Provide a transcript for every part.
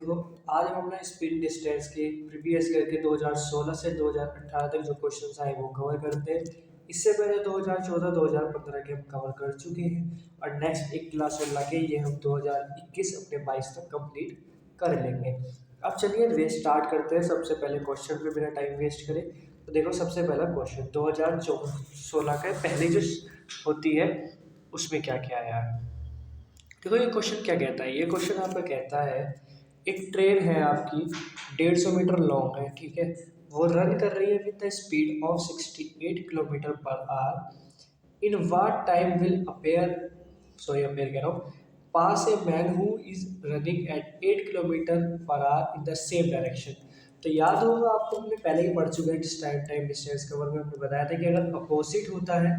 देखो, आज हम अपना स्पीड डिस्टेंस के प्रीवियस ईयर के 2016 से 2018 तक जो क्वेश्चंस आए वो कवर करते हैं। इससे पहले 2014-2015 के हम कवर कर चुके हैं और नेक्स्ट एक क्लास में लगे ये हम 2021 अपने 22 तक कंप्लीट कर लेंगे। अब चलिए वे स्टार्ट करते हैं। सबसे पहले क्वेश्चन पे बिना टाइम वेस्ट करें तो देखो, सबसे पहला क्वेश्चन 2016 के पहले जो होती है उसमें क्या क्या आया है। देखो ये क्वेश्चन क्या कहता है, ये क्वेश्चन आपका कहता है एक ट्रेन है आपकी 150 मीटर लॉन्ग है, ठीक है। वो रन कर रही है with the speed of 68 kilometre per hour. In what time will appear कह रहा हूँ, pass a man who is running at 8 kilometre per hour in the same direction. तो याद होगा आपको, हमने पहले ही पढ़ चुके हैं जिस टाइम डिस्टेंस कवर में हमने बताया था कि अगर अपोजिट होता है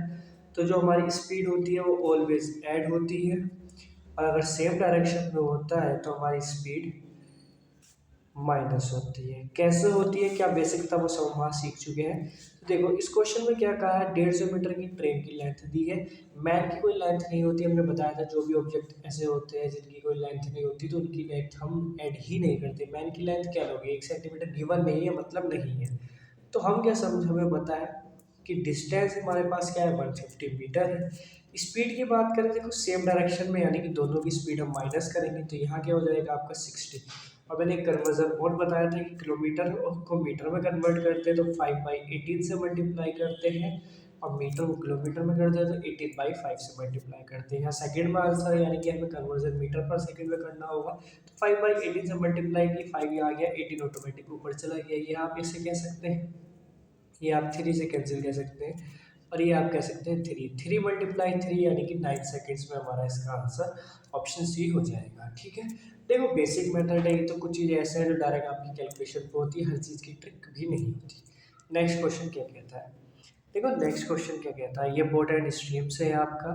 तो जो हमारी स्पीड होती है वो ऑलवेज ऐड होती है, और अगर सेम डायरेक्शन में होता है तो हमारी स्पीड माइनस होती है। कैसे होती है, क्या बेसिक था वो सब वहाँ सीख चुके हैं। तो देखो इस क्वेश्चन में क्या कहा है, 150 मीटर की ट्रेन की लेंथ दी है। मैन की कोई लेंथ नहीं होती, हमने बताया था जो भी ऑब्जेक्ट ऐसे होते हैं जिनकी कोई लेंथ नहीं होती तो उनकी लेंथ हम ऐड ही नहीं करते। मैन की लेंथ क्या लोगे, 1 सेंटीमीटर गिवन नहीं है, मतलब नहीं है। तो हम क्या समझ, हमें पता है कि डिस्टेंस हमारे पास क्या है, 150 मीटर है। स्पीड की बात करें, देखो सेम डायरेक्शन में यानी कि दोनों की स्पीड हम माइनस करेंगे तो यहाँ क्या हो जाएगा आपका 60। और मैंने एक कन्वर्जन और बताया था कि किलोमीटर को मीटर में कन्वर्ट करते हैं तो 5/18 से मल्टीप्लाई करते हैं, और मीटर को किलोमीटर में करते हैं तो 18/5 से मल्टीप्लाई करते हैं। यहाँ सेकंड में आंसर है, यानी कि हमें कन्वर्जन मीटर पर सेकंड में करना होगा। तो 5/18 से मल्टीप्लाई की 5 ये आ गया, 18 ऑटोमेटिक ऊपर चला गया। ये आप इसे कह सकते हैं, ये आप 3 से कैंसिल कह सकते हैं, और ये आप कह सकते हैं 3 मल्टीप्लाई 3 यानी कि 9 सेकेंड्स में हमारा इसका आंसर ऑप्शन सी हो जाएगा, ठीक है। देखो बेसिक मेथड है ये, तो कुछ चीज़ ऐसे हैं जो डायरेक्ट आपकी कैलकुलेशन पे होती है, हर चीज़ की ट्रिक भी नहीं होती। नेक्स्ट क्वेश्चन क्या कहता है, देखो नेक्स्ट क्वेश्चन क्या कहता है, ये बोर्ड एंड स्ट्रीम से है आपका।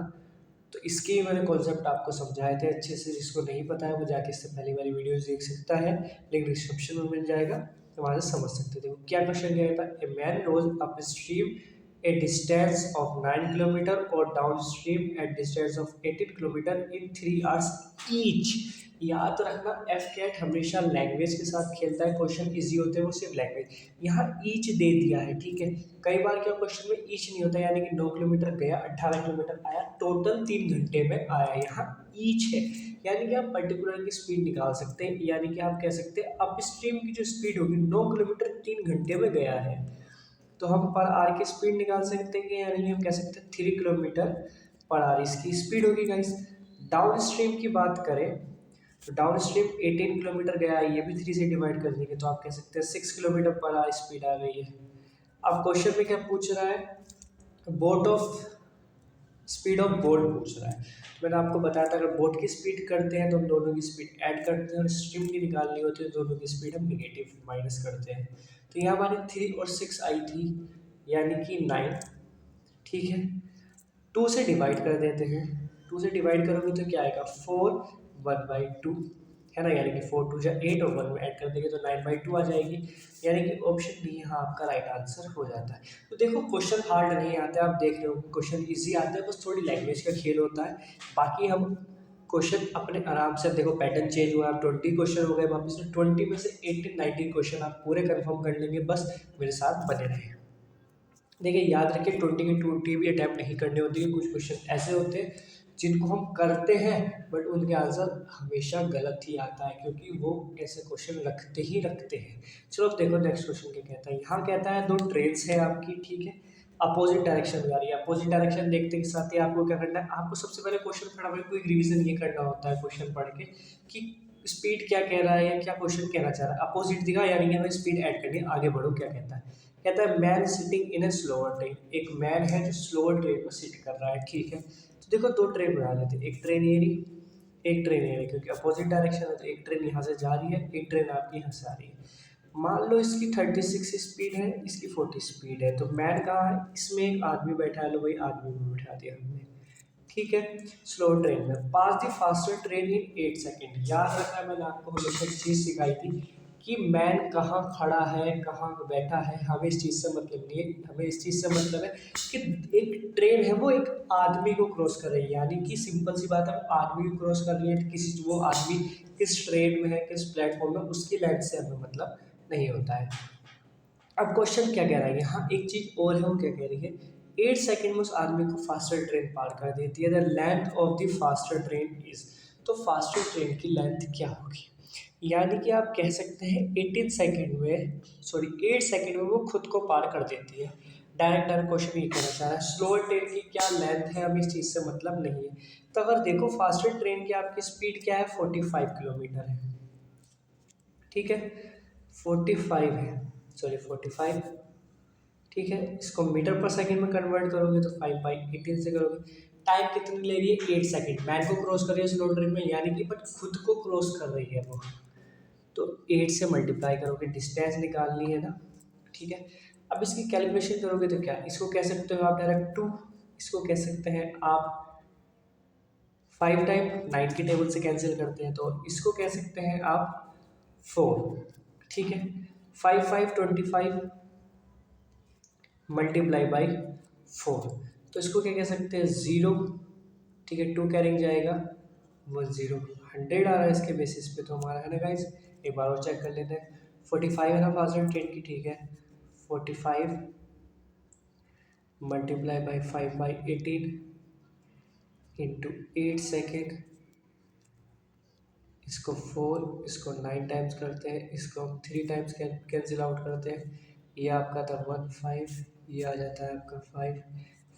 तो इसके मैंने कॉन्सेप्ट आपको समझाए थे अच्छे से, जिसको नहीं पता है वो जाके इससे पहली वाली वीडियोस देख सकता है, लिंक डिस्क्रिप्शन में मिल जाएगा, तो वहाँ से समझ सकते थे। क्या क्वेश्चन क्या था, a man rows upstream a distance of 9 kilometre और downstream at distance of 18 kilometre in 3 hours each. याद रखना एफ कैट हमेशा लैंग्वेज के साथ खेलता है, क्वेश्चन इजी होते हैं वो सिर्फ लैंग्वेज। यहाँ ईच दे दिया है, ठीक है। कई बार क्या क्वेश्चन में ईच नहीं होता, यानी कि 9 किलोमीटर गया, 18 किलोमीटर आया, टोटल 3 घंटे में आया। यहाँ ईच है, यानी कि आप पर्टिकुलर की स्पीड निकाल सकते हैं, यानी कि आप कह सकते हैं अप स्ट्रीम की जो स्पीड होगी 9 किलोमीटर 3 घंटे में गया है, तो हम पर आर की स्पीड निकाल सकते हैं, यानी कि हम कह सकते हैं 3 किलोमीटर पर आर इसकी स्पीड होगी गाइस। डाउन स्ट्रीम की बात करें तो डाउन स्ट्रीम 18 किलोमीटर गया है, ये भी 3 से डिवाइड कर देंगे तो आप कह सकते हैं 6 किलोमीटर पर आवर स्पीड आ गई है। अब क्वेश्चन में क्या पूछ रहा है, boat of speed of boat पूछ रहा है। तो मैंने आपको बताया था अगर बोट की स्पीड करते हैं तो हम दोनों की स्पीड ऐड करते हैं, और स्ट्रीम की निकालनी होती है तो दोनों की स्पीड हम निगेटिव माइनस करते हैं। तो यहाँ हमारी 3 और 6 आई थी, यानी कि 9, ठीक है। 2 से डिवाइड कर देते हैं, 2 से डिवाइड करोगे तो क्या आएगा 4 1/2 है ना, यानी कि 4 2 8 और 1 में ऐड कर देंगे तो 9/2 आ जाएगी, यानी कि ऑप्शन डी यहाँ आपका राइट आंसर हो जाता है। तो देखो क्वेश्चन हार्ड नहीं आते, आप देख रहे हो क्वेश्चन इजी आते हैं, बस थोड़ी लैंग्वेज का खेल होता है। बाकी हम क्वेश्चन अपने आराम से, देखो पैटर्न चेंज हुआ, आप 20 क्वेश्चन हो गए वापस, तो 20 में से 18-19 क्वेश्चन आप पूरे कन्फर्म कर लेंगे, बस मेरे साथ बने रहें। देखिए याद रखिए 20 की 20 भी अटैम्प्ट नहीं करने होती है, कुछ क्वेश्चन ऐसे होते हैं जिनको हम करते हैं बट उनके आंसर हमेशा गलत ही आता है, क्योंकि वो ऐसे क्वेश्चन रखते हैं। चलो अब देखो नेक्स्ट क्वेश्चन क्या कहता है। यहाँ कहता है 2 ट्रेन्स है आपकी, ठीक है, अपोजिट डायरेक्शन में आ रही है। अपोजिट डायरेक्शन देखते के साथ ही आपको क्या करना है, आपको सबसे पहले क्वेश्चन फटाफट कोई रिवीजन ये करना होता है क्वेश्चन पढ़ के कि स्पीड क्या कह रहा है या क्या क्वेश्चन कहना चाह रहा है। अपोजिट दिखा यानी कि हमें स्पीड ऐड करनी है, आगे बढ़ो। क्या कहता है, कहता है man sitting in A slower train, एक मैन है जो स्लोअर ट्रेन में सिट कर रहा है, ठीक है। तो देखो 2 ट्रेन बना लेते हैं, एक ट्रेन ये रही, एक ट्रेन ये रही, क्योंकि अपोजिट डायरेक्शन है तो एक ट्रेन यहाँ से जा रही है, एक ट्रेन आपकी यहाँ से आ रही है। मान लो इसकी 36 स्पीड है, इसकी 40 स्पीड है, तो मैन कहाँ है, इसमें एक आदमी बैठा है, लो भाई आदमी भी बैठा दिया हमने, ठीक है। स्लो ट्रेन में pass the faster train in 8 second. याद रखना मैंने आपको हमेशा एक चीज़ सिखाई थी कि मैन कहाँ खड़ा है, कहाँ बैठा है, हमें इस चीज़ से मतलब नहीं है, हमें इस चीज़ से मतलब है कि एक ट्रेन है वो एक आदमी को क्रॉस कर रही है, यानी कि सिंपल सी बात है, वो आदमी को क्रॉस कर रही है, किसी वो आदमी किस ट्रेन में है, किस प्लेटफॉर्म में, उसकी लेंथ से हमें मतलब नहीं होता है। अब क्वेश्चन क्या कह रहा है यहाँ, एक चीज और है, वो क्या कह रही है, 8 सेकंड में उस आदमी को फास्टर ट्रेन पार कर देती है, the length of the faster train is. तो फास्टर ट्रेन की लेंथ क्या होगी, यानी कि आप कह सकते हैं 18 सेकंड में, सॉरी 8 सेकंड में वो खुद को पार कर देती है। डायरेक्ट क्वेश्चन ये कहना चाह रहा है स्लोअर ट्रेन की क्या लेंथ है, हमें इस चीज़ से मतलब नहीं है। तो अगर देखो फास्टर ट्रेन की आपकी स्पीड क्या है, 45 किलोमीटर है, ठीक है, 45 है, सॉरी 45, ठीक है। इसको मीटर पर सेकंड में कन्वर्ट करोगे तो 5/18 से करोगे। टाइम कितनी ले रही है, 8 सेकंड। मैन को क्रॉस कर रही है स्लो ट्रेन में, यानी कि बट खुद को क्रॉस कर रही है वो, तो 8 से मल्टीप्लाई करोगे, डिस्टेंस निकालनी है ना, ठीक है। अब इसकी कैलकुलेशन करोगे तो क्या, इसको कह सकते हो आप डायरेक्ट 2, इसको कह सकते हैं आप 5 टाइम, 9 की टेबल से कैंसिल करते हैं तो इसको कह सकते हैं आप 4, ठीक है। 5 5 25 मल्टीप्लाई बाई 4, तो इसको क्या कह सकते हैं 0, ठीक है। 2 कैरिंग जाएगा, 10, 100 आ रहा है इसके बेसिस पे तो हमारा, है ना गाइस। एक बार और चेक कर लेते हैं, 45 है ना फास्टर ट्रेन की, ठीक है। 45 मल्टीप्लाई बाई 5/18 इंटू 8 सेकेंड, इसको 4, इसको 9 टाइम्स करते हैं, इसको हम 3 टाइम्स कैंसिल आउट करते हैं, ये आपका था 15, ये आ जाता है आपका 5,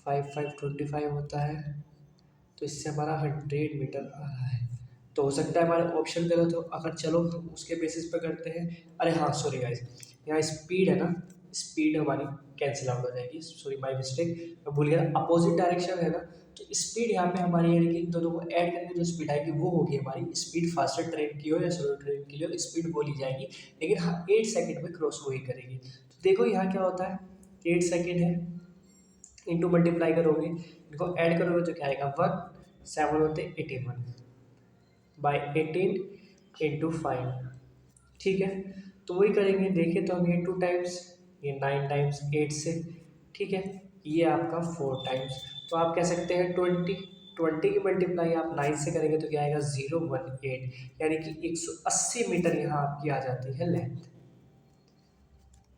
5 5 25 होता है, तो इससे हमारा 100 मीटर आ रहा है। तो हो सकता है हमारे ऑप्शन गलत हो, अगर चलो हम उसके बेसिस पे करते हैं। अरे हाँ सॉरी गाइस, यहाँ स्पीड है ना, स्पीड हमारी कैंसिल आउट हो जाएगी, सॉरी माय मिस्टेक, मैं भूल गया, अपोजिट डायरेक्शन है ना, तो स्पीड यहाँ पे हमारी, यानी कि इन दोनों को ऐड करके जो स्पीड आएगी वो होगी हमारी स्पीड, फास्टर ट्रेन की हो या स्लो ट्रेन की हो, स्पीड बोली जाएगी, लेकिन हाँ 8 सेकेंड में क्रॉस वही करेगी। तो देखो यहाँ क्या होता है, 8 सेकेंड है, इंटू मल्टीप्लाई करोगे, इनको ऐड करोगे तो क्या आएगा 1, 7 होते 81 बाई 18 इंटू 5, ठीक है। तो वही करेंगे, देखें तो हम ये 2 टाइम्स, ये 9 टाइम्स 8 से, ठीक है, ये आपका 4 टाइम्स, तो आप कह सकते हैं 20 की मल्टीप्लाई आप 9 से करेंगे तो क्या आएगा 018, यानी कि 180 मीटर यहाँ आपकी आ जाती है लेंथ,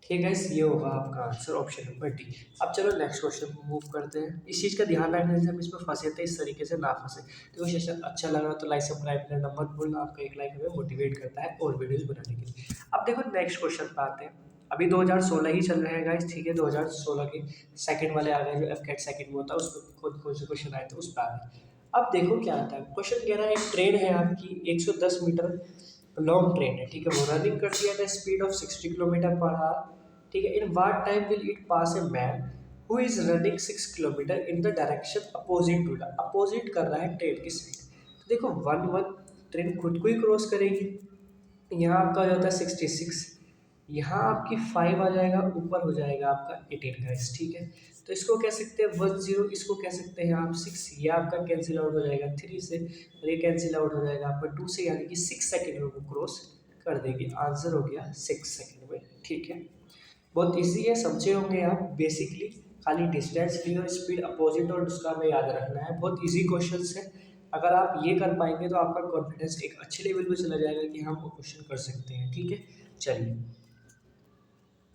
ठीक है। ये होगा आपका आंसर ऑप्शन नंबर डी। अब चलो नेक्स्ट क्वेश्चन मूव करते हैं, इस चीज़ का ध्यान रखना है हम इसमें फंसे थे इस तरीके से ना फंसे। देखो सेशन अच्छा लगा तो लाइक सब्सक्राइब करना मत भूलना, आपका एक लाइक हमें मोटिवेट करता है और वीडियोस बनाने के लिए। अब देखो नेक्स्ट क्वेश्चन पे आते हैं, अभी 2016 ही चल रहे हैं गाइस, ठीक है। 2016 के सेकंड वाले आ गए, जो एफकेट सेकंड में होता है उसमें कौन से क्वेश्चन आए थे उस पर आ गए। अब देखो क्या आता है, क्वेश्चन कह रहा है एक ट्रेन है आपकी 110 मीटर लॉन्ग ट्रेन है, ठीक है, वो रनिंग करती है the speed of 60 kilometre per hour, ठीक है। In what time will it pass a man who is running 6 kilometre in the direction opposite to the, opposite कर रहा है ट्रेन की साइड। तो देखो 1 ट्रेन खुद को ही क्रॉस करेगी, यहाँ आपका हो जाता है 66, यहाँ आपकी 5 आ जाएगा, ऊपर हो जाएगा आपका 18 गाइस, ठीक है। तो इसको कह सकते हैं 10, इसको कह सकते हैं आप 6, ये आपका कैंसिल आउट हो जाएगा 3 से, और ये कैंसिल आउट हो जाएगा आपका 2 से, यानी कि 6 सेकेंड में वो क्रॉस कर देगी। आंसर हो गया 6 सेकेंड में, ठीक है। बहुत इजी है, समझे होंगे आप बेसिकली, खाली डिस्टेंस ली और स्पीड अपोजिट और उसका हमें याद रखना है, बहुत इजी क्वेश्चंस है। अगर आप ये कर पाएंगे तो आपका कॉन्फिडेंस एक अच्छे लेवल पे चला जाएगा कि हम वो क्वेश्चन कर सकते हैं, ठीक है। चलिए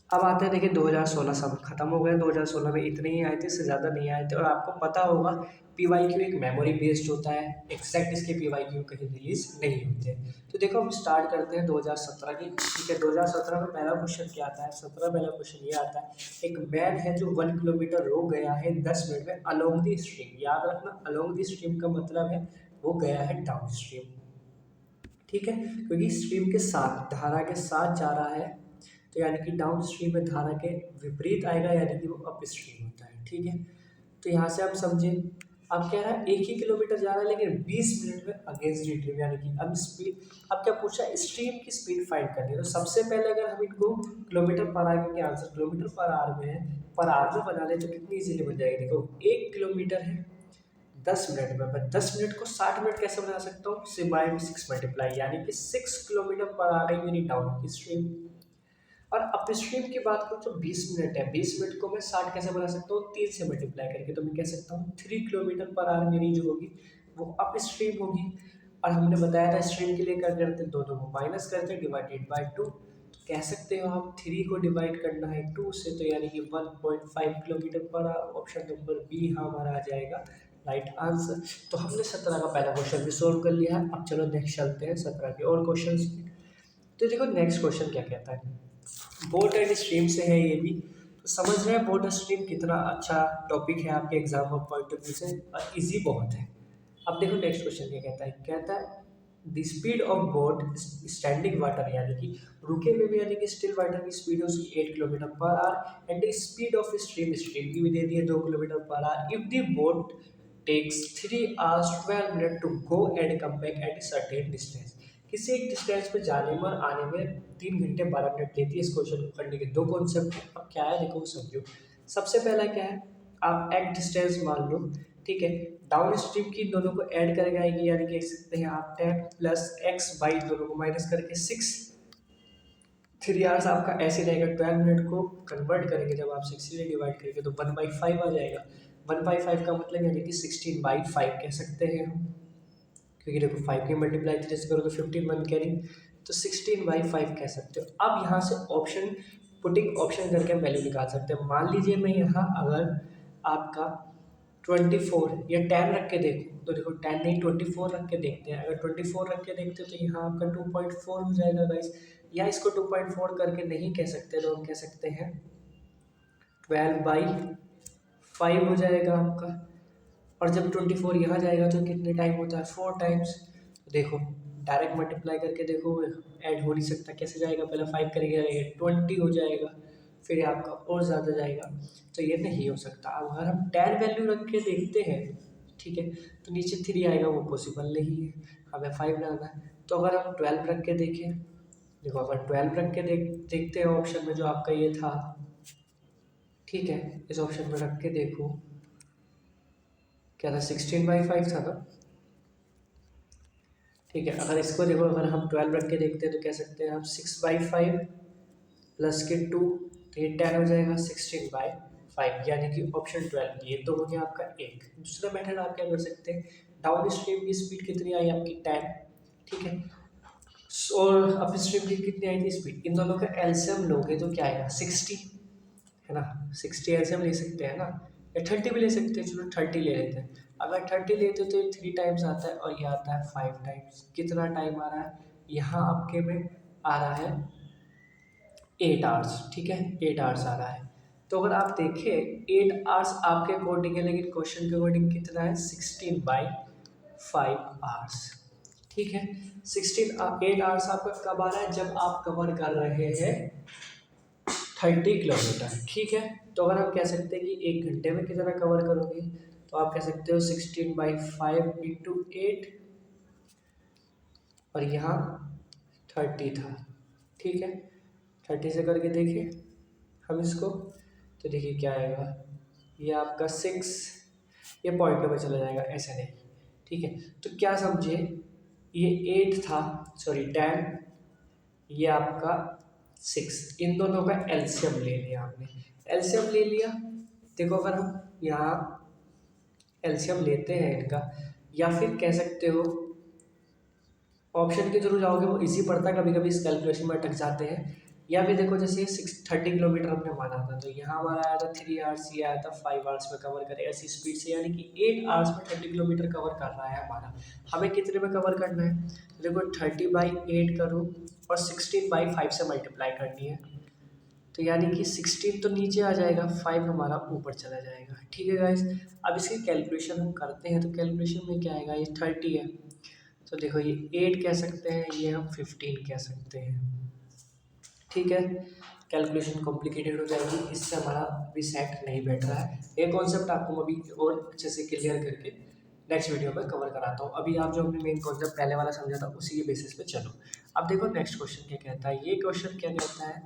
अब आते हैं, देखिए 2016 सब खत्म हो गए, 2016 में इतने ही आए थे, इससे ज़्यादा नहीं आए थे। और आपको पता होगा PYQ एक मेमोरी बेस्ड होता है, एग्जैक्ट इसके PYQ कहीं रिलीज नहीं होते। तो देखो हम स्टार्ट करते हैं 2017 की, ठीक है। 2017 में पहला क्वेश्चन क्या आता है, 17 पहला क्वेश्चन ये आता है, एक मैन है जो 1 किलोमीटर रो गया है 10 मिनट में अलोंग दी स्ट्रीम। याद रखना अलोंग दी स्ट्रीम का मतलब है वो गया है डाउन स्ट्रीम, ठीक है, क्योंकि स्ट्रीम के साथ, धारा के साथ जा रहा है, तो यानी कि डाउन स्ट्रीम में धारा के विपरीत आएगा, यानी कि वो अप स्ट्रीम होता है, ठीक है। तो यहाँ से आप समझे, अब कह रहा है 1 ही किलोमीटर जा रहा है लेकिन 20 मिनट में अगेंस्ट दी स्ट्रीम, यानी कि अब स्पीड, अब क्या पूछा स्ट्रीम की स्पीड फाइंड करनी है। तो सबसे पहले अगर हम इनको किलोमीटर पर आवर, क्योंकि आंसर किलोमीटर पर आवर में है, पर आवर में बना ले तो कितनी इजीली बन जाएगी। देखो 1 किलोमीटर है 10 मिनट में, मैं 10 मिनट को 60 मिनट कैसे बना सकता हूँ, सिर्फ बाय 6 मल्टीप्लाई, यानी कि 6 किलोमीटर पर आ गई मेरी डाउन की स्ट्रीम। और अप स्ट्रीम की बात करूँ तो 20 मिनट है, 20 मिनट को मैं 60 कैसे बना सकता हूँ, 3 से मल्टीप्लाई करके, तो मैं कह सकता हूँ 3 किलोमीटर पर आवर मेरी जो होगी वो अप स्ट्रीम होगी। और हमने बताया था स्ट्रीम के लिए क्या करते हैं, दोनों को माइनस करते हैं, डिवाइडेड बाय 2। तो कह सकते हो आप 3 को डिवाइड करना है 2 से, तो यानी कि 1.5 kilometre per our. Option number B हमारा आ जाएगा राइट आंसर। तो हमने 17 का पहला क्वेश्चन भी सोल्व कर लिया है। अब चलो नेक्स्ट चलते हैं 17 के और क्वेश्चन। तो देखो नेक्स्ट क्वेश्चन क्या कहता है, बोट एंड स्ट्रीम से है ये भी। तो समझ रहे हैं बोट स्ट्रीम कितना अच्छा टॉपिक है आपके exam of point of view से, और इजी बहुत है। अब देखो नेक्स्ट क्वेश्चन क्या कहता है, कहता है the speed of boat standing water, यानी कि रुके हुए भी, यानी कि स्टिल वाटर की स्पीड है उसकी 8 kilometre per hour, and the speed of stream, stream की भी दे दी है 2 kilometre per hour. If the boat takes 3 hours 12 minutes to go and come back at certain distance, किसी एक डिस्टेंस पे जाने में और आने में 3 घंटे 12 मिनट लेती है। इस क्वेश्चन को करने के दो कॉन्सेप्ट। अब क्या है देखो समझो। सबसे पहला क्या है, आप एट डिस्टेंस मान लो, ठीक है, डाउन स्ट्रीम की दोनों को ऐड करके आएगी, यानी कि देख सकते हैं आप 10 प्लस एक्स बाई दोनों को माइनस करके 6, 3 आवर्स आपका ऐसे रहेगा। 12 मिनट को कन्वर्ट करेंगे जब आप 6 से डिवाइड करेंगे तो 1/5 आ जाएगा। 1/5 का मतलब यानी कि 16/5 कह सकते हैं हम, क्योंकि देखो 5 की मल्टीप्लाई 3 से करोगे 15 1 कैरी, तो 16/5 कह सकते हो। अब यहाँ से ऑप्शन पुटिंग ऑप्शन करके हम वैल्यू निकाल सकते हैं। मान लीजिए मैं यहाँ अगर आपका 24 या 10 रख के देखूँ, तो देखो 10 नहीं 24 रख के देखते हैं। अगर 24 रख के देखते हैं तो यहाँ आपका 2.4 हो जाएगा गाइस, या इसको 2.4 करके नहीं कह सकते तो हम कह सकते हैं 12/5 हो जाएगा आपका। और जब 24 यहाँ जाएगा तो कितने टाइम होता है, 4 टाइम्स। देखो डायरेक्ट मल्टीप्लाई करके देखो, ऐड हो नहीं सकता, कैसे जाएगा, पहले 5 करेंगे 20 हो जाएगा, फिर आपका और ज़्यादा जाएगा, तो ये नहीं हो सकता। अब अगर हम 10 वैल्यू रख के देखते हैं, ठीक है, तो नीचे 3 आएगा, वो पॉसिबल नहीं है, हमें 5 लाना है। तो अगर हम 12 रख के देखें, देखो अगर 12 रख के देखते हैं ऑप्शन में जो आपका ये था, ठीक है, इस ऑप्शन में रख के देखो क्या था, 16/5 था ना, ठीक है। अगर इसको देखो, अगर हम 12 रख के देखते हैं तो कह सकते हैं आप 6/5 प्लस के 2, तो ये 10 हो जाएगा, 16/5, यानी कि ऑप्शन 12। ये तो हो गया आपका एक। दूसरा मेथड आप क्या कर सकते हैं, डाउन स्ट्रीम की स्पीड कितनी आई आपकी 10, ठीक है, और अप स्ट्रीम की कितनी आई थी स्पीड, इन दोनों का एलसीएम लोगे तो क्या आएगा 60, है ना, 60 एलसीएम ले सकते हैं ना, या 30 भी ले सकते हैं, चलो 30 ले लेते हैं। अगर 30 लेते तो ये 3 टाइम्स आता है और ये आता है 5 टाइम्स। कितना टाइम आ रहा है यहाँ आपके में, आ रहा है 8 आवर्स, ठीक है, 8 आवर्स आ रहा है। तो अगर आप देखें 8 आवर्स आपके अकॉर्डिंग है, लेकिन क्वेश्चन के अकॉर्डिंग कितना है, 16/5 आवर्स, ठीक है। 8 आवर्स आपका कब आ रहा है, जब आप कवर कर रहे हैं 30 किलोमीटर, ठीक है। तो अगर हम कह सकते हैं कि 1 घंटे में कितना कवर करोगे, तो आप कह सकते हो 16/5 इंटू 8, और यहाँ 30 था, ठीक है। 30 से करके देखिए हम इसको, तो देखिए क्या आएगा, ये आपका 6, ये पॉइंटों में चला जाएगा, ऐसे नहीं, ठीक है। तो क्या समझे, ये 8 था, सॉरी 10, ये आपका 6, इन दोनों का एलसीएम ले लिया आपने, एलसीएम ले लिया। देखो अगर हम यहाँ एलसीएम लेते हैं इनका, या फिर कह सकते हो ऑप्शन के थ्रू जाओगे वो इजी पड़ता है, कभी कभी इस कैलकुलेशन में अटक जाते हैं। या फिर देखो जैसे 30 किलोमीटर हमने माना था, तो यहाँ हमारा आया था 3 आवर्स, ये आया था 5 आवर्स में कवर करे ऐसी स्पीड से, यानी कि 8 आवर्स में 30 किलोमीटर कवर कर रहा है हमारा। हमें कितने में कवर करना है, तो देखो 30/8 करो और 16/5 से मल्टीप्लाई करनी है, तो यानी कि 16 तो नीचे आ जाएगा, 5 हमारा ऊपर चला जाएगा, ठीक है गाइस। अब इसकी कैलकुलेशन हम करते हैं, तो कैलकुलेशन में क्या आएगा, ये 30 है, तो देखो ये 8 कह सकते हैं, ये हम 15 कह सकते हैं, ठीक है। कैलकुलेशन कॉम्प्लिकेटेड हो जाएगी, इससे हमारा भी सेट नहीं बैठ रहा है। ये कॉन्सेप्ट आपको मैं अभी और अच्छे से क्लियर करके नेक्स्ट वीडियो में कवर कराता हूँ। अभी आप जो अपने मेन कॉन्सेप्ट पहले वाला समझा था उसी के बेसिस पे चलो। अब देखो नेक्स्ट क्वेश्चन क्या कहता है, ये क्वेश्चन क्या कहता है,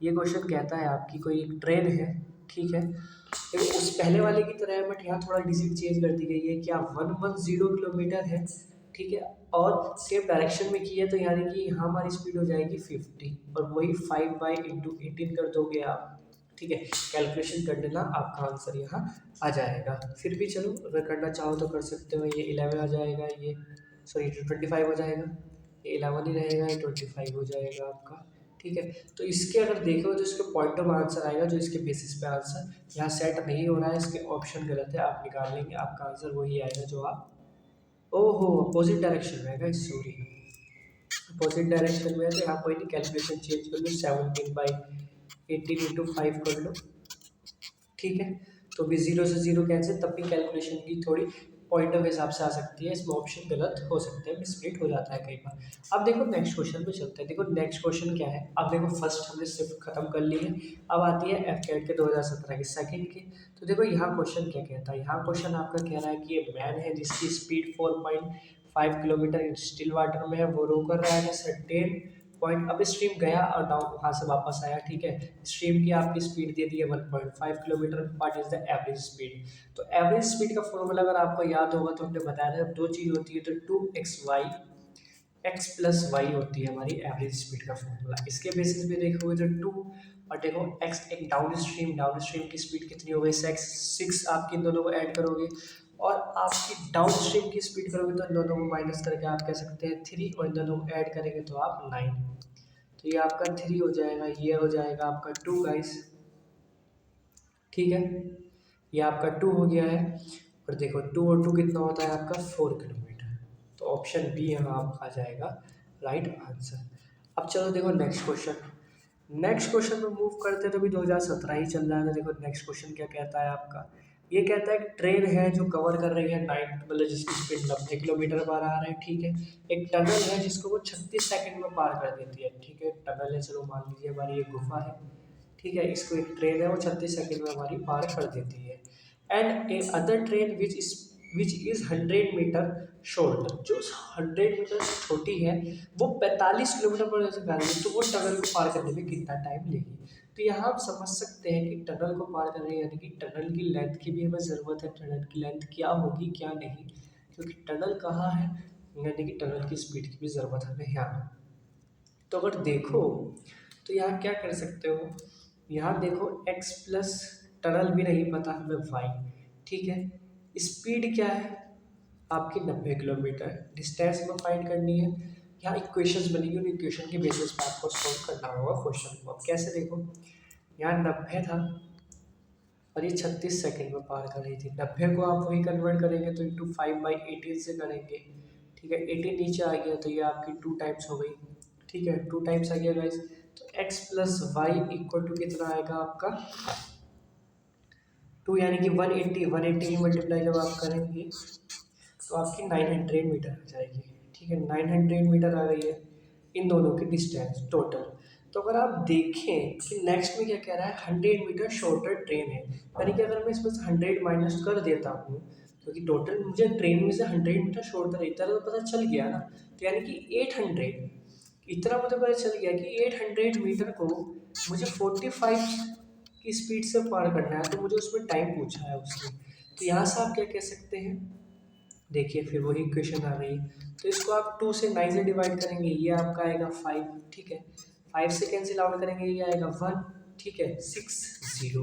ये क्वेश्चन कहता है आपकी कोई एक ट्रेन है, ठीक है, लेकिन उस पहले वाले की तरह है, बट यहाँ थोड़ा डिजिट चेंज कर दी गई है, क्या 110 किलोमीटर है, ठीक है, और सेम डायरेक्शन में की है, तो यानी कि यहाँ हमारी स्पीड हो जाएगी 50, और वही 5/18 कर दोगे आप, ठीक है। कैलकुलेशन कर लेना, आपका आंसर यहाँ आ जाएगा। फिर भी चलो अगर करना चाहो तो कर सकते हो, ये 11 आ जाएगा, ये सॉरी 25 हो जाएगा, ये 11 ही रहेगा, ये 25 हो जाएगा आपका। ठीक है, तो इसके अगर देखो तो इसके पॉइंट ऑफ आंसर आएगा जो इसके बेसिस पे आंसर यहाँ सेट नहीं हो रहा है, इसके ऑप्शन गलत है, आप निकाल लेंगे, आपका आंसर वही आएगा जो आप, ओहो अपोजिट डायरेक्शन में है, सॉरी अपोजिट डायरेक्शन में है, तो यहाँ कोई नहीं, कैलकुलेशन चेंज कर लो, 17/18 × 5 कर लो। ठीक है, तो भी 0 से 0 कैंसिल, तब भी कैलकुलेशन की थोड़ी पॉइंट ऑफ हिसाब से आ सकती है, इसमें ऑप्शन गलत हो सकते हैं, मिसप्रिंट हो जाता है कई बार। अब देखो नेक्स्ट क्वेश्चन पे चलते हैं। देखो नेक्स्ट क्वेश्चन क्या है, अब देखो फर्स्ट हमने सिर्फ खत्म कर ली है, अब आती है एफकेट के 2017 के सेकंड की। तो देखो यहाँ क्वेश्चन क्या कहता है, यहाँ क्वेश्चन आपका कह रहा है कि ये मैन है जिसकी speed 4.5 kilometre in still water में है, वो रो कर रहा है सर्टेन पॉइंट, अब स्ट्रीम गया और डाउन वहाँ से वापस आया। ठीक है, स्ट्रीम की आपकी स्पीड दे दी है 1.5 kilometre, what is the average speed. तो एवरेज स्पीड का फॉर्मूला अगर आपको याद होगा तो हमने बताया था, दो चीज़ होती है, तो 2xy x प्लस वाई होती है हमारी एवरेज स्पीड का फॉर्मूला। इसके बेसिस पे देखोगे तो 2, और देखो x एक डाउन स्ट्रीम की स्पीड कितनी हो गई 6, आपकी इन दोनों को ऐड करोगे और आपकी डाउन स्ट्रीम की स्पीड करोगे तो इन दोनों को माइनस करके आप कह सकते हैं 3, और इन दोनों को ऐड करेंगे तो आप 9। तो ये आपका 3 हो जाएगा, ये हो जाएगा आपका 2 गाइस। ठीक है, ये आपका 2 हो गया है, और देखो 2 और 2 कितना होता है आपका 4 किलोमीटर। तो ऑप्शन बी यहाँ आ जाएगा राइट आंसर। अब चलो देखो नेक्स्ट क्वेश्चन में मूव करते हैं, तो भी 2017 ही चल रहा है। तो देखो नेक्स्ट क्वेश्चन क्या कहता है आपका, ये कहता है कि ट्रेन है जो कवर कर रही है 9, मतलब जिसकी स्पीड 90 किलोमीटर पर आ रहा है। ठीक है, एक टनल है जिसको वो 36 सेकंड में पार कर देती है। ठीक है, टनल है, चलो मान लीजिए हमारी एक गुफा है। ठीक है, इसको एक ट्रेन है वो 36 सेकंड में हमारी पार कर देती है। And a other train which is 100 metre shorter, जो 100 मीटर छोटी है वो 45 किलोमीटर पर जा रही है, तो वो टनल को पार करने में कितना टाइम लेगी। तो यहाँ आप समझ सकते हैं कि टनल को पार कर रहे हैं, यानी कि टनल की लेंथ की भी हमें ज़रूरत है, टनल की लेंथ क्या होगी क्या नहीं, क्योंकि टनल कहाँ है, यानी कि टनल की स्पीड की भी ज़रूरत हमें यहाँ। तो अगर देखो तो यहाँ क्या कर सकते हो, यहाँ देखो x प्लस टनल भी नहीं पता हमें y। ठीक है, स्पीड क्या है आपकी 90 किलोमीटर, डिस्टेंस में फाइंड करनी है। यहाँ इक्वेशंस बनेगी, उन इक्वेशन के बेसिस पर आपको सॉल्व करना होगा क्वेश्चन को। अब कैसे, देखो यहाँ 90 था और ये 36 सेकंड में पार कर रही थी। 90 को आप वही कन्वर्ट करेंगे तो इंटू 5/18 से करेंगे। ठीक है, 18 नीचे आ गया तो ये आपकी 2 टाइम्स हो गई। ठीक है, 2 टाइम्स आ गया गाइस, तो x plus y equal to कितना आएगा आपका 2, यानी कि 180 की मल्टीप्लाई जब आप करेंगे तो आपकी 900 मीटर आ जाएगी। ठीक है, 900 मीटर आ गई है इन दोनों की डिस्टेंस टोटल। तो अगर आप देखें कि नेक्स्ट में क्या कह रहा है, 100 मीटर शॉर्टर ट्रेन है, यानी कि अगर मैं इसमें से 100 माइनस कर देता हूँ, क्योंकि टोटल मुझे ट्रेन में से 100 मीटर शॉर्टर है, इतना तो पता चल गया ना। तो यानी कि 800, इतना मुझे पता चल गया कि 800 मीटर को मुझे 45 की स्पीड से पार करना है, तो मुझे उसमें टाइम पूछा है उसने। तो यहाँ से आप क्या कह सकते हैं, देखिए फिर वही इक्वेशन आ गई, तो इसको आप 2 से 9 से डिवाइड करेंगे, ये आपका आएगा 5। ठीक है, 5 से कैंसिल आउट करेंगे, ये आएगा 1। ठीक है, 6 0,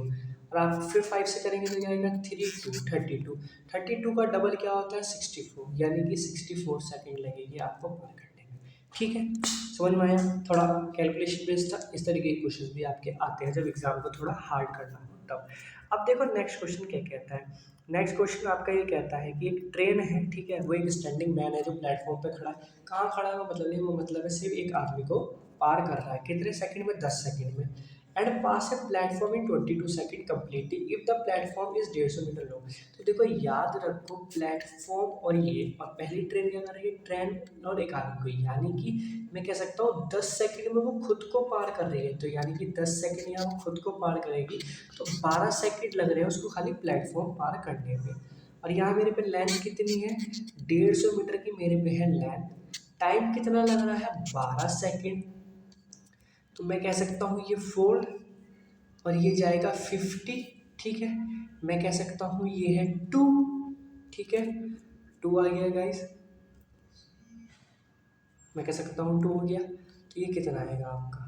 और आप फिर 5 से करेंगे तो ये आएगा 3 2 32। 32 का डबल क्या होता है 64, यानी कि 64 सेकंड लगेगी आपको पार करने में। ठीक है, समझ में आया, थोड़ा कैलकुलेशन बेस्ड था, इस तरीके के क्वेश्चन भी आपके आते हैं जब एग्जाम को थोड़ा हार्ड करना हो तब। अब देखो नेक्स्ट क्वेश्चन क्या कहता है, नेक्स्ट क्वेश्चन आपका ये कहता है कि एक ट्रेन है। ठीक है, वो एक स्टैंडिंग मैन है जो प्लेटफॉर्म पे खड़ा है, कहाँ खड़ा है वो मतलब नहीं, वो मतलब है सिर्फ एक आदमी को पार कर रहा है, कितने सेकंड में 10 सेकंड में। And pass a platform in 22 second completely if the platform is 150 metre long. तो देखो याद रखो, प्लेटफॉर्म और ये, और पहली ट्रेन क्या कर रही है, ट्रेन और एक आदमी को, यानी कि मैं कह सकता हूँ 10 सेकंड में वो खुद को पार कर रही है, तो यानी कि 10 सेकंड यहाँ वो खुद को पार करेगी, तो 12 सेकंड लग रहे हैं उसको खाली प्लेटफॉर्म पार करने में। और यहाँ मेरे पे लेंथ कितनी है, 150 मीटर की मेरे पे है लेंथ, टाइम कितना लग रहा है 12 सेकंड, तो मैं कह सकता हूँ ये 4 और ये जाएगा 50। ठीक है, मैं कह सकता हूँ ये है 2। ठीक है, 2 आ गया गाइस, मैं कह सकता हूँ 2 हो गया, तो ये कितना आएगा आपका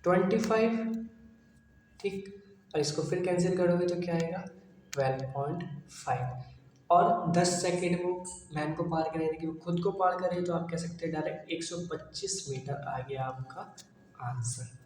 25। ठीक, और इसको फिर कैंसिल करोगे तो क्या आएगा 12.5। और 10 सेकेंड वो मैन को पार करे, यानी कि वो खुद को पार करे, तो आप कह सकते हैं डायरेक्ट 125 मीटर आ गया आपका आंसर।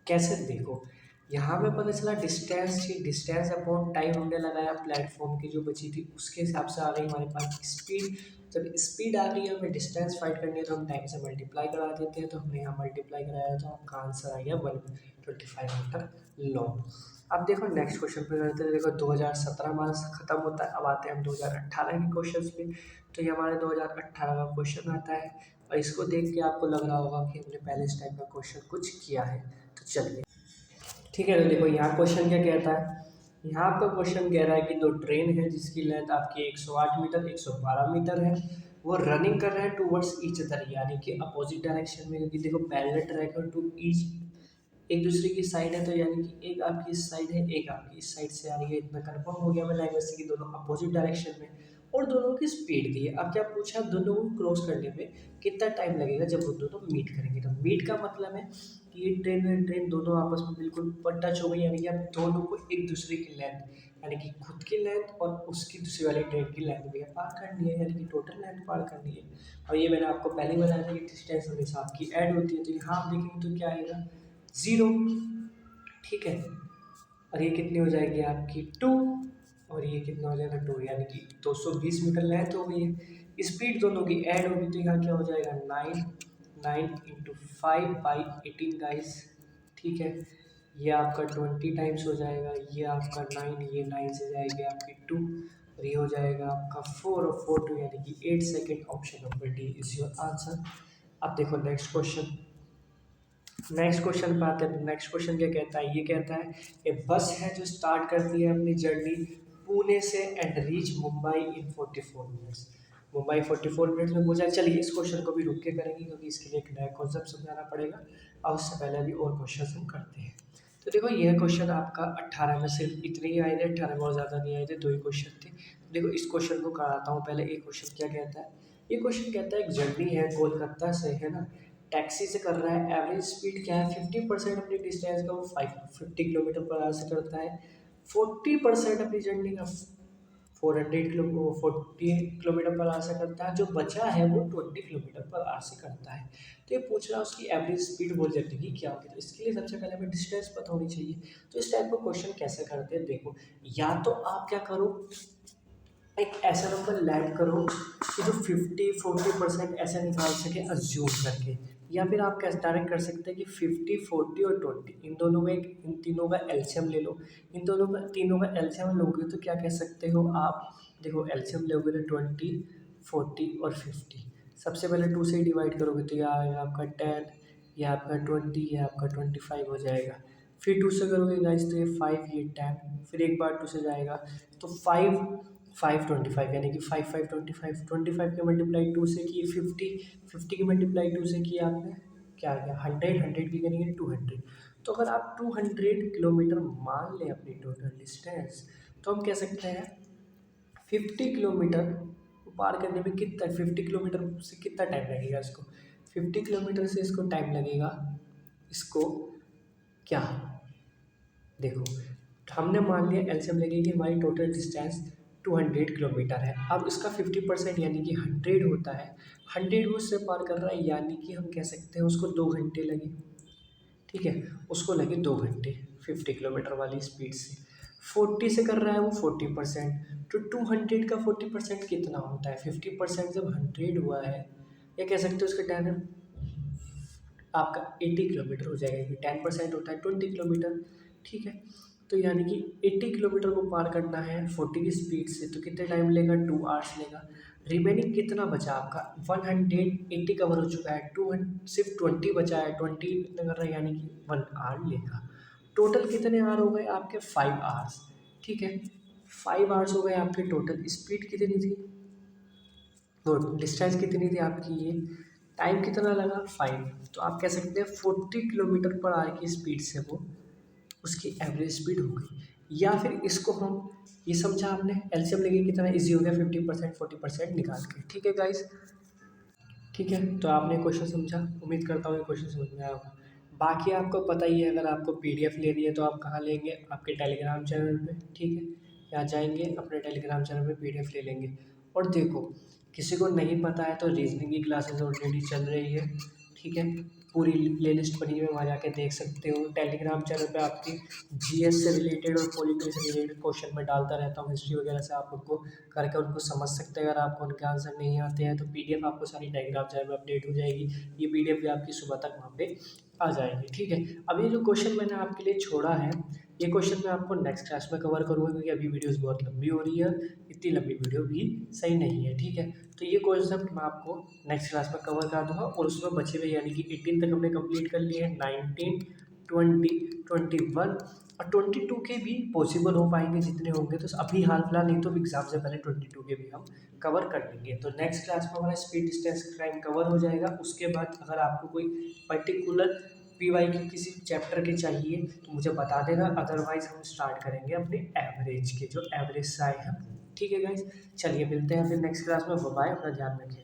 कैसे, देखो यहाँ पे पता चला डिस्टेंस थी, डिस्टेंस अपॉन टाइम हमने लगाया, प्लेटफॉर्म की जो बची थी उसके हिसाब से आ रही हमारे पास स्पीड। जब स्पीड आ गई है, हमें डिस्टेंस फाइंड करनी है, तो हम टाइम से मल्टीप्लाई करा देते हैं, तो हमने यहाँ मल्टीप्लाई कराया, तो आपका आंसर आ गया 125 मीटर लॉन्ग। अब देखो नेक्स्ट क्वेश्चन पे करते हैं। देखो 2017 हमारा खत्म होता है, अब आते हैं हम 2018 के क्वेश्चन पे। तो ये हमारे 2018 का क्वेश्चन आता है, और इसको देख के आपको लग रहा होगा कि हमने पहले इस टाइप का क्वेश्चन कुछ किया है। तो चलिए ठीक है, तो देखो यहाँ क्वेश्चन क्या कहता है। यहाँ आपका क्वेश्चन कह रहा है कि दो ट्रेन है जिसकी लेंथ आपकी 108 मीटर 112 मीटर है, वो रनिंग कर रहे हैं टूवर्ड्स ईच अदर, यानी कि अपोजिट डायरेक्शन में, क्योंकि देखो पैरेलल ट्रैक है टू ईच, एक दूसरे की साइड है, तो यानी कि एक आपकी इस साइड है, एक आपकी इस साइड से आ रही है। इतना कंफर्म हो गया मैं लैंग्वेज से कि दोनों अपोजिट डायरेक्शन में, और दोनों की स्पीड दी है। अब क्या पूछा, दोनों को क्रॉस करने में कितना टाइम लगेगा जब वो दोनों मीट करेंगे। तो मीट का मतलब है कि ये ट्रेन दोनों आपस में बिल्कुल पर टच हो गई, यानी कि आप दोनों को एक दूसरे की लेंथ, यानी कि खुद की लेंथ और उसकी दूसरी वाली ट्रेन की लेंथ भी पार करनी है, यानी कि टोटल लेंथ पार करनी है। और ये मैंने आपको पहले ही बताया था कि डिस्टेंस हमेशा आपकी ऐड होती है, तो यहाँ आप देखेंगे तो क्या आएगा, 0। ठीक है, और ये कितनी हो जाएगी आपकी 2, और ये कितना हो जाएगा 2, यानी कि 220 मीटर लेंथ हो गई है। स्पीड दोनों की ऐड होगी, तो यहाँ क्या हो जाएगा 9, 9 × 5/18 गाइस। ठीक है, ये आपका 20 टाइम्स हो जाएगा, ये आपका 9, ये 9 से जाएगी आपकी 2, और ये हो जाएगा आपका 4 और 4 2, यानी कि 8 second. Option number D is your answer. अब देखो नेक्स्ट क्वेश्चन, नेक्स्ट क्वेश्चन पे आते हैं। तो नेक्स्ट क्वेश्चन क्या कहता है, ये कहता है एक बस है जो स्टार्ट करती है अपनी जर्नी पुणे से and reach Mumbai in 44 minutes. Mumbai 44 minutes में पहुंचा। चलिए इस क्वेश्चन को भी रुक के करेंगे, क्योंकि इसके लिए एक नया कॉन्सेप्ट समझाना पड़ेगा, और उससे पहले अभी और क्वेश्चन हम करते हैं। तो देखो यह क्वेश्चन आपका 18 में सिर्फ इतने ही आए थे, 18 में और ज़्यादा नहीं आए थे, 2 ही क्वेश्चन थे। देखो इस क्वेश्चन को कराता हूँ पहले। एक क्वेश्चन क्या कहता है, ये क्वेश्चन कहता है एक जर्नी है कोलकाता से, है ना, टैक्सी से कर रहा है। एवरेज स्पीड क्या है, 50% अपनी डिस्टेंस का वो 50 किलोमीटर पर आवर से करता है। 40% अपनी जर्नी का 40 किलोमीटर पर आवर से करता है। जो बचा है वो 20 किलोमीटर पर आवर से करता है। तो ये पूछ रहा है उसकी एवरेज स्पीड बोल जर्नी की क्या होगी। तो इसके लिए सबसे पहले हमें डिस्टेंस पता होनी चाहिए। तो इस टाइप का क्वेश्चन कैसे करते हैं, देखो या तो आप क्या करो, एक ऐसा नंबर लैंड करो कि जो 50-40% ऐसा निकाल सके अज्यूम करके, या फिर आप कैसे डायरेक्ट कर सकते हैं कि 50, 40 और 20 इन दोनों में, इन तीनों का एलसीएम ले लो। इन दोनों का, तीनों का एलसीएम लोगे तो क्या कह सकते हो आप, देखो एलसीएम लोगे तो 20, 40 और 50। सबसे पहले 2 से ही डिवाइड करोगे तो यह आएगा आपका 10, यह आपका 20, यह आपका 25 हो जाएगा। फिर 2 से करोगे गाइस तो ये 5, ये 10, फिर एक बार 2 से जाएगा तो 5 यानी कि 5 के मल्टीप्लाई 2 से किए 50 के मल्टीप्लाई 2 से किए आपने क्या आ गया 100 की करेंगे 200। तो अगर आप 200 किलोमीटर मान लें अपनी टोटल डिस्टेंस, तो हम कह सकते हैं 50 किलोमीटर पार करने में कितना, 50 किलोमीटर से कितना टाइम लगेगा इसको, 50 किलोमीटर से इसको टाइम लगेगा, इसको क्या, देखो हमने मान लिया एलसीएम लेंगे कि हमारी टोटल डिस्टेंस 200 किलोमीटर है। अब इसका 50% यानी कि 100 होता है, 100 वो उससे पार कर रहा है, यानी कि हम कह सकते हैं उसको 2 घंटे लगे। ठीक है, उसको लगे 2 घंटे 50 किलोमीटर वाली स्पीड से। 40 से कर रहा है वो 40%, तो 200 का 40% कितना होता है, 50% जब 100 हुआ है, या कह सकते हो उसका 10 आपका 80 किलोमीटर हो जाएगा, क्योंकि 10% होता है 20 किलोमीटर। ठीक है, तो यानी कि 80 किलोमीटर को पार करना है 40 की स्पीड से, तो कितने टाइम लेगा, 2 आवर्स लेगा। रिमेनिंग कितना बचा आपका, 180 कवर हो चुका है, 200 सिर्फ 20 बचा है, 20 कितना कर रहा है, यानी कि 1 आवर लेगा। टोटल कितने आवर हो गए आपके, 5 आवर्स। ठीक है, 5 आवर्स हो गए आपके। टोटल स्पीड कितनी थी, तो डिस्टेंस कितनी थी आपकी, ये टाइम कितना लगा 5। तो आप कह सकते हैं 40 किलोमीटर पर आवर की स्पीड से वो उसकी एवरेज स्पीड हो गई। या फिर इसको हम, ये समझा आपने, एलसीएम लेके कितना इजी हो गया, 50% 40% निकाल के। ठीक है गाइस, ठीक है, तो आपने क्वेश्चन समझा, उम्मीद करता हूँ ये क्वेश्चन समझ में आया होगा। बाकी आपको पता ही है, अगर आपको पीडीएफ लेनी है तो आप कहाँ लेंगे, आपके टेलीग्राम चैनल पे। ठीक है, यहाँ जाएंगे, अपने टेलीग्राम चैनल पे PDF ले लेंगे। और देखो, किसी को नहीं पता है तो रीजनिंग की क्लासेस ऑलरेडी चल रही है, ठीक है, पूरी प्ले लिस्ट बनी हुई है, वहाँ जाके देख सकते हो। टेलीग्राम चैनल पे आपकी GS से रिलेटेड और पॉलिटिकल से रिलेटेड क्वेश्चन मैं डालता रहता हूँ, हिस्ट्री वगैरह से आप उनको करके उनको समझ सकते हैं। अगर आपको उनके आंसर नहीं आते हैं तो PDF आपको सारी टेलीग्राम चैनल में अपडेट हो जाएगी, ये PDF भी आपकी सुबह तक वहाँ पे आ जाएगी, ठीक है। अब ये जो क्वेश्चन मैंने आपके लिए छोड़ा है, ये क्वेश्चन मैं आपको नेक्स्ट क्लास में कवर करूँगा, क्योंकि अभी वीडियोस बहुत लंबी हो रही है, इतनी लंबी वीडियो भी सही नहीं है, ठीक है। तो ये कॉन्सेप्ट मैं आपको नेक्स्ट क्लास में कवर कर दूंगा, और उसमें बचे हुए यानी कि 18 तक हमने कंप्लीट कर लिए हैं, 19, 20, 21 और 22 के भी पॉसिबल हो पाएंगे जितने होंगे, तो अभी हाल फिलहाल नहीं तो एग्जाम से पहले 22 के भी हम कवर कर लेंगे। तो नेक्स्ट क्लास में हमारा स्पीड डिस्टेंस क्राइम कवर हो जाएगा। उसके बाद अगर आपको कोई पर्टिकुलर PY की किसी चैप्टर के चाहिए तो मुझे बता देना, अदरवाइज हम स्टार्ट करेंगे अपने एवरेज के, जो एवरेज से आए हैं, ठीक है गाइज। चलिए मिलते हैं फिर नेक्स्ट क्लास में, बाय, अपना ध्यान रखें।